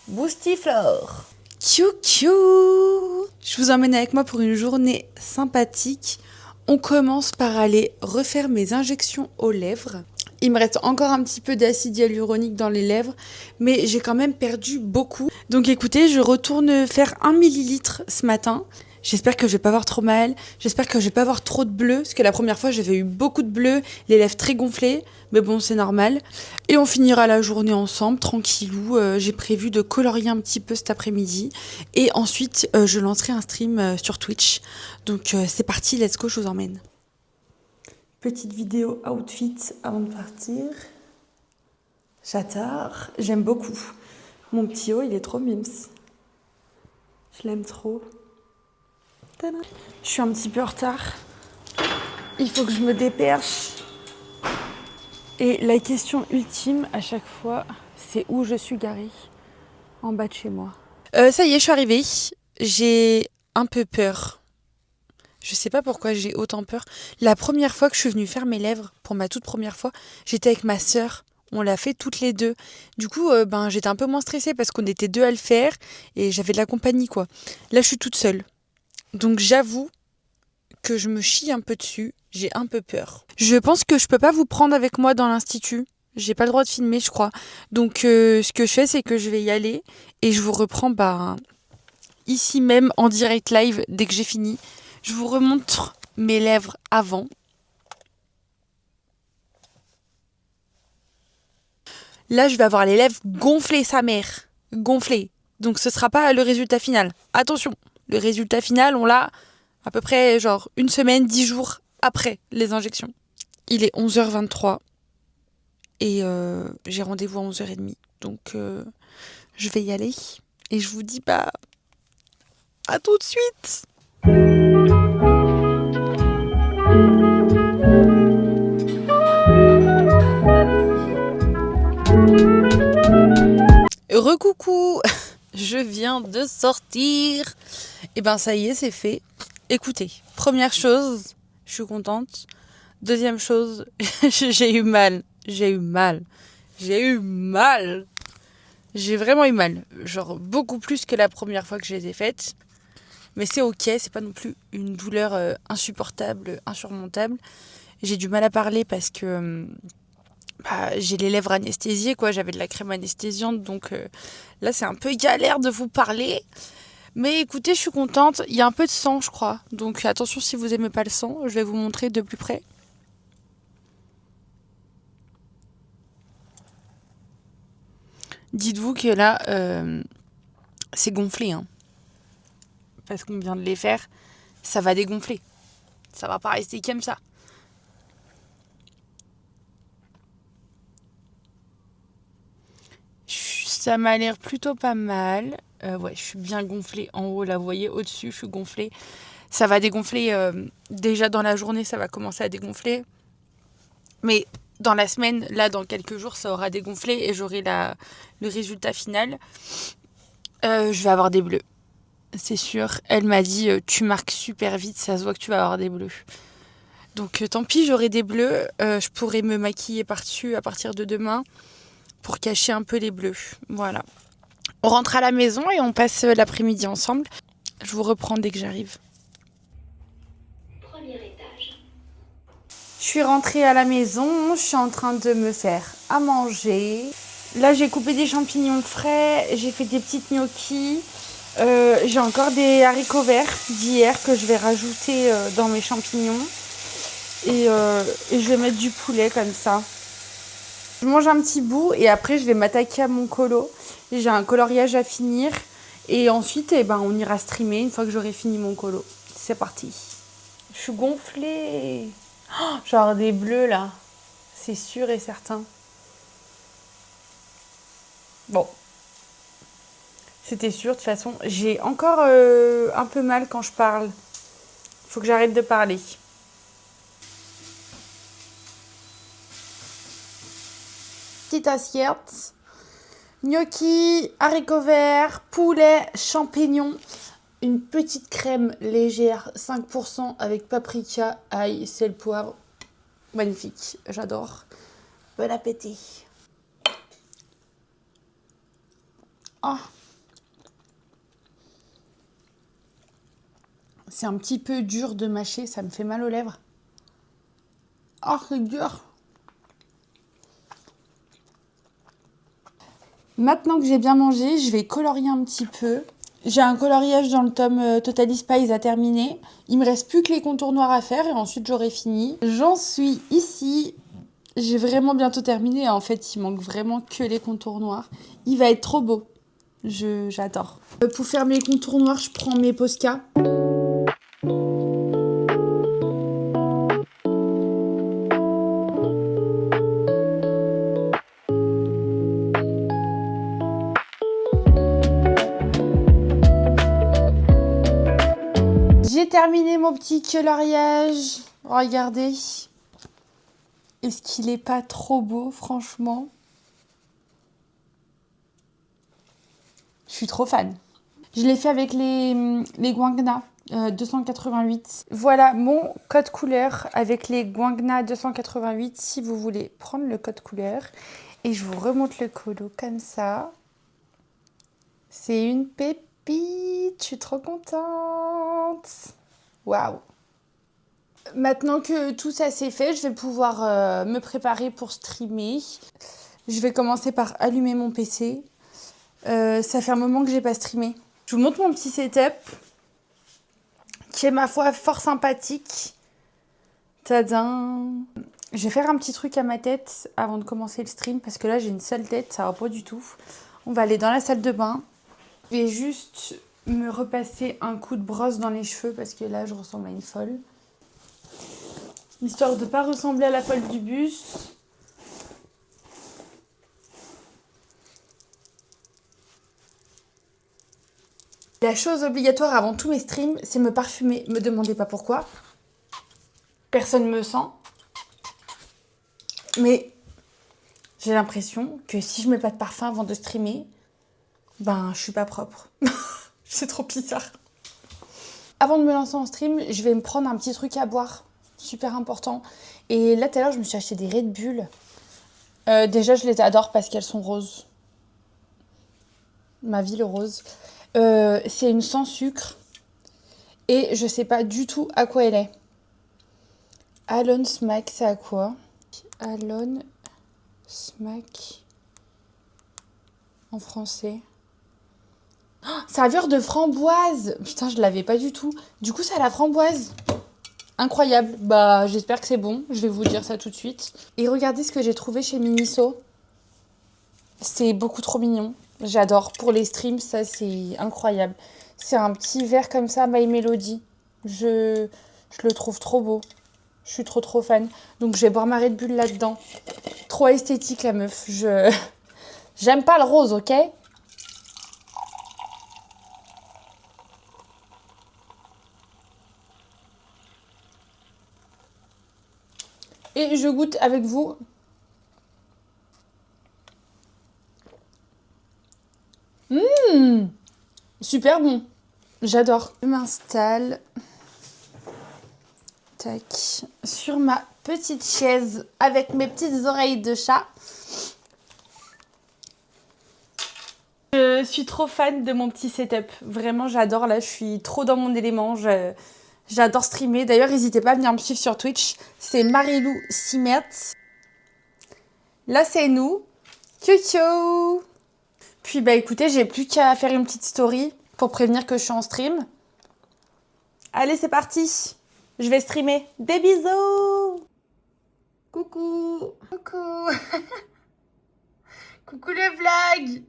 Boostiflore. Kiou. Je vous emmène avec moi pour une journée sympathique. On commence par aller refaire mes injections aux lèvres. Il me reste encore un petit peu d'acide hyaluronique dans les lèvres, mais j'ai quand même perdu beaucoup. Donc écoutez, je retourne faire 1 millilitre ce matin. J'espère que je vais pas avoir trop mal, j'espère que je vais pas avoir trop de bleu, parce que la première fois j'avais eu beaucoup de bleu, les lèvres très gonflées, mais bon c'est normal. Et on finira la journée ensemble, tranquillou. J'ai prévu de colorier un petit peu cet après-midi, et ensuite je lancerai un stream sur Twitch. Donc c'est parti, let's go, je vous emmène. Petite vidéo outfit avant de partir. J'adore, j'aime beaucoup. Mon petit haut, il est trop mims. Je l'aime trop. Tada. Je suis un petit peu en retard. Il faut que je me dépêche. Et la question ultime à chaque fois, c'est où je suis garée. En bas de chez moi. Ça y est, je suis arrivée. J'ai un peu peur. Je sais pas pourquoi j'ai autant peur. La première fois que je suis venue faire mes lèvres, pour ma toute première fois, j'étais avec ma sœur. On l'a fait toutes les deux. Du coup, j'étais un peu moins stressée parce qu'on était deux à le faire et j'avais de la compagnie, quoi. Là, je suis toute seule. Donc, j'avoue que je me chie un peu dessus. J'ai un peu peur. Je pense que je peux pas vous prendre avec moi dans l'institut. J'ai pas le droit de filmer, je crois. Donc, ce que je fais, c'est que je vais y aller et je vous reprends ici même en direct live dès que j'ai fini. Je vous remontre mes lèvres avant. Là, je vais avoir les lèvres gonflées, sa mère. Gonflées. Donc, ce sera pas le résultat final. Attention, le résultat final, on l'a à peu près genre 1 semaine, 10 jours après les injections. Il est 11h23 et j'ai rendez-vous à 11h30. Donc, je vais y aller et je vous dis à tout de suite. Recoucou, je viens de sortir. Et ben ça y est, c'est fait. Écoutez, première chose, je suis contente. Deuxième chose, j'ai eu mal. J'ai vraiment eu mal. Genre beaucoup plus que la première fois que je les ai faites. Mais c'est ok, c'est pas non plus une douleur insupportable, insurmontable. J'ai du mal à parler parce que j'ai les lèvres anesthésiées, quoi. J'avais de la crème anesthésiante, donc là c'est un peu galère de vous parler. Mais écoutez, je suis contente. Il y a un peu de sang, je crois. Donc attention si vous aimez pas le sang, je vais vous montrer de plus près. Dites-vous que là, c'est gonflé, hein. Parce qu'on vient de les faire, ça va dégonfler. Ça va pas rester comme ça. Ça m'a l'air plutôt pas mal. Ouais, je suis bien gonflée en haut, là, vous voyez, au-dessus, je suis gonflée. Ça va dégonfler déjà dans la journée, ça va commencer à dégonfler. Mais dans la semaine, là, dans quelques jours, ça aura dégonflé et j'aurai le résultat final. Je vais avoir des bleus. C'est sûr. Elle m'a dit, tu marques super vite, ça se voit que tu vas avoir des bleus. Donc tant pis, j'aurai des bleus. Je pourrai me maquiller par-dessus à partir de demain pour cacher un peu les bleus. Voilà. On rentre à la maison et on passe l'après-midi ensemble. Je vous reprends dès que j'arrive. Premier étage. Je suis rentrée à la maison, je suis en train de me faire à manger. Là, j'ai coupé des champignons frais, j'ai fait des petites gnocchis. J'ai encore des haricots verts d'hier que je vais rajouter dans mes champignons. Et je vais mettre du poulet comme ça. Je mange un petit bout et après, je vais m'attaquer à mon colo. J'ai un coloriage à finir. Et ensuite, on ira streamer une fois que j'aurai fini mon colo. C'est parti. Je suis gonflée. Oh, je vais avoir des bleus là. C'est sûr et certain. Bon. C'était sûr, de toute façon. J'ai encore un peu mal quand je parle. Faut que j'arrête de parler. Petite assiette. Gnocchi, haricots verts, poulet, champignons. Une petite crème légère, 5% avec paprika, ail, sel, poivre. Magnifique, j'adore. Bon appétit. Oh. C'est un petit peu dur de mâcher, ça me fait mal aux lèvres. Oh, c'est dur. Maintenant que j'ai bien mangé, je vais colorier un petit peu. J'ai un coloriage dans le tome Totally Spies à terminer. Il me reste plus que les contours noirs à faire et ensuite j'aurai fini. J'en suis ici. J'ai vraiment bientôt terminé. En fait, il manque vraiment que les contours noirs. Il va être trop beau. J'adore. Pour faire mes contours noirs, je prends mes Posca. J'ai terminé mon petit coloriage. Regardez. Est-ce qu'il est pas trop beau, franchement? Je suis trop fan. Je l'ai fait avec les Guangna 288. Voilà mon code couleur avec les Guangna 288 si vous voulez prendre le code couleur. Et je vous remonte le colo comme ça. C'est une pépite. Je suis trop contente. Waouh. Maintenant que tout ça c'est fait, je vais pouvoir me préparer pour streamer. Je vais commencer par allumer mon PC. Ça fait un moment que j'ai pas streamé. Je vous montre mon petit setup qui est ma foi fort sympathique. Tadam! Je vais faire un petit truc à ma tête avant de commencer le stream parce que là j'ai une sale tête, ça va pas du tout. On va aller dans la salle de bain. Je vais juste me repasser un coup de brosse dans les cheveux parce que là je ressemble à une folle. Histoire de pas ressembler à la folle du bus. La chose obligatoire avant tous mes streams, c'est me parfumer. Me demandez pas pourquoi. Personne me sent. Mais j'ai l'impression que si je mets pas de parfum avant de streamer, ben je suis pas propre. C'est trop bizarre. Avant de me lancer en stream, je vais me prendre un petit truc à boire. Super important. Et là tout à l'heure, je me suis acheté des Red Bull. Déjà, je les adore parce qu'elles sont roses. Ma vie, le rose. C'est une sans sucre. Et je sais pas du tout à quoi elle est. Alone Smack, c'est à quoi? Alone Smack en français. Oh, saveur de framboise. Putain, je l'avais pas du tout. Du coup, c'est à la framboise. Incroyable. Bah, j'espère que c'est bon. Je vais vous dire ça tout de suite. Et regardez ce que j'ai trouvé chez Miniso. C'est beaucoup trop mignon. J'adore. Pour les streams, ça, c'est incroyable. C'est un petit verre comme ça, My Melody. Je le trouve trop beau. Je suis trop fan. Donc, je vais boire ma Red Bull là-dedans. Trop esthétique, la meuf. J'aime pas le rose, ok? Et je goûte avec vous. Super bon. J'adore. Je m'installe. Tac. Sur ma petite chaise avec mes petites oreilles de chat. Je suis trop fan de mon petit setup. Vraiment, j'adore. Là, je suis trop dans mon élément. J'adore streamer. D'ailleurs, n'hésitez pas à venir me suivre sur Twitch. C'est Marilou Simert. Là, c'est nous. Tchou. Puis, bah écoutez, j'ai plus qu'à faire une petite story pour prévenir que je suis en stream. Allez, c'est parti. Je vais streamer. Des bisous. Coucou. Coucou. Coucou les vlogs.